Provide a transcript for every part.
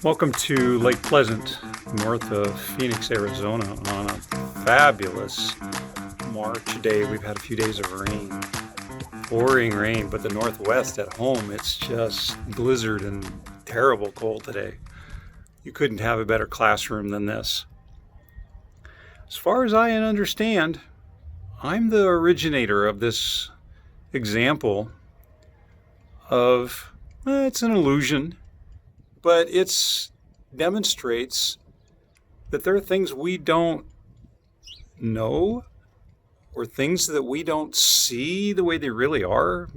Welcome to Lake Pleasant, north of Phoenix, Arizona, on a fabulous March day. We've had a few days of rain, pouring rain, but the Northwest at home, it's just blizzard and terrible cold today. You couldn't have a better classroom than this. As far as I understand, I'm the originator of this example of, it's an illusion, but it demonstrates that there are things we don't know or things that we don't see the way they really are,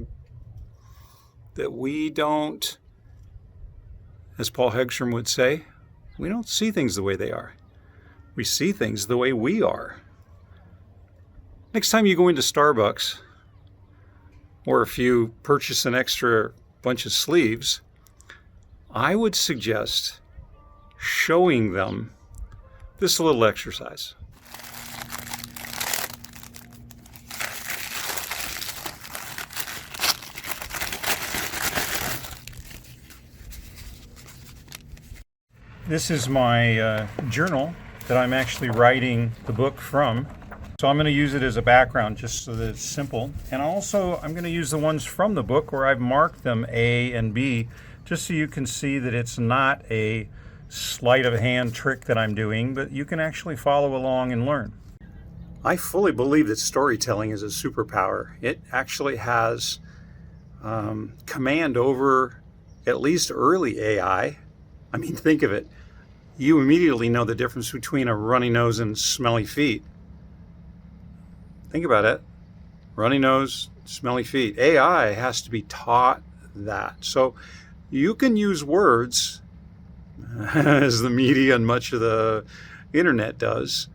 that we don't, as Paul Hegstrom would say, we don't see things the way they are. We see things the way we are. Next time you go into Starbucks, or if you purchase an extra bunch of sleeves, I would suggest showing them this little exercise. This is my journal that I'm actually writing the book from. So I'm going to use it as a background just so that it's simple. And also I'm going to use the ones from the book where I've marked them A and B, just so you can see that it's not a sleight of hand trick that I'm doing, but you can actually follow along and learn. I fully believe that storytelling is a superpower. It actually has command over at least early AI. I mean, think of it. You immediately know the difference between a runny nose and smelly feet. Think about it. Runny nose, smelly feet. AI has to be taught that. So you can use words, as the media and much of the internet does,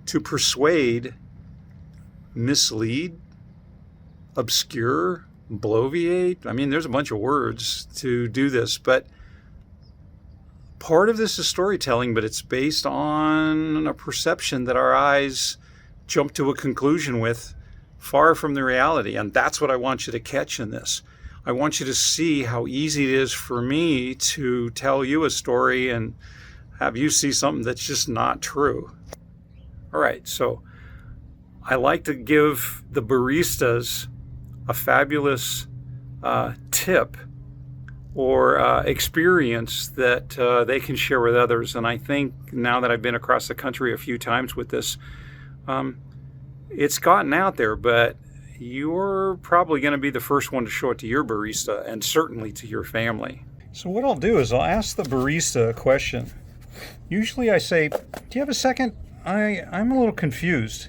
to persuade, mislead, obscure, bloviate. I mean, there's a bunch of words to do this, but part of this is storytelling, but it's based on a perception that our eyes jump to a conclusion with, far from the reality. And that's what I want you to catch in this. I want you to see how easy it is for me to tell you a story and have you see something that's just not true. All right, so I like to give the baristas a fabulous tip or experience that they can share with others. And I think now that I've been across the country a few times with this, it's gotten out there, but you're probably going to be the first one to show it to your barista and certainly to your family. So what I'll do is I'll ask the barista a question. Usually I say, do you have a second? I'm a little confused.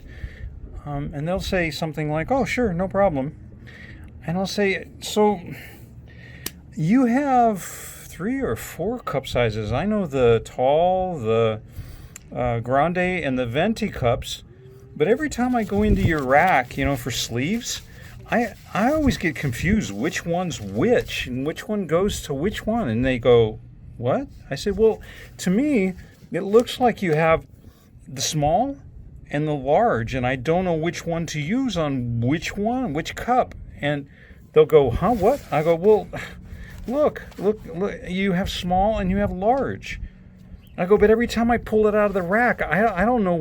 And they'll say something like, oh, sure, no problem. And I'll say, so you have 3 or 4 cup sizes. I know the tall, the grande, and the venti cups. But every time I go into your rack, for sleeves, I always get confused which one's which and which one goes to which one. And they go, what? I say, well, to me, it looks like you have the small and the large, and I don't know which one to use on which one, which cup. And they'll go, huh, what? I go, well, look, you have small and you have large. I go, but every time I pull it out of the rack, I don't know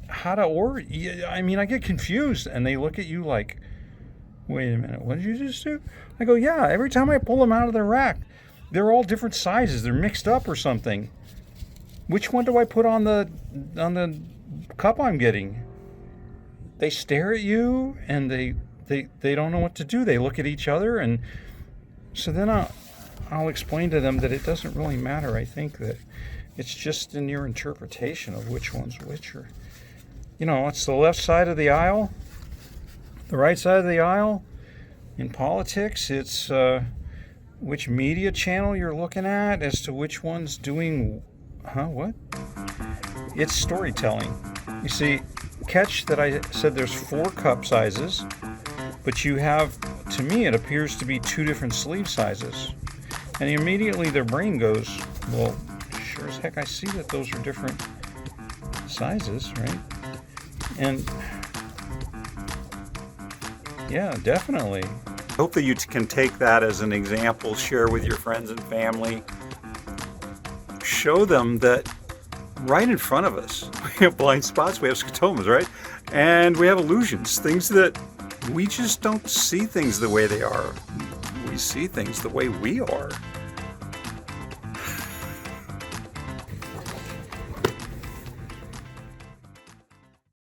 how to order. I mean, I get confused, and they look at you like, wait a minute, what did you just do? I go, yeah, every time I pull them out of the rack, they're all different sizes. They're mixed up or something. Which one do I put on the cup I'm getting? They stare at you, and they don't know what to do. They look at each other, and so then I'll explain to them that it doesn't really matter. I think that it's just in your interpretation of which one's which. Or it's the left side of the aisle, the right side of the aisle. In politics, it's which media channel you're looking at as to which one's doing, what? It's storytelling. You see, catch that I said there's 4 cup sizes, but you have, to me, it appears to be 2 different sleeve sizes. And immediately their brain goes, well, sure as heck I see that those are different sizes, right? And yeah, definitely. I hope that you can take that as an example, share with your friends and family, show them that right in front of us, we have blind spots, we have scotomas, right? And we have illusions, things that we just don't see things the way they are. We see things the way we are.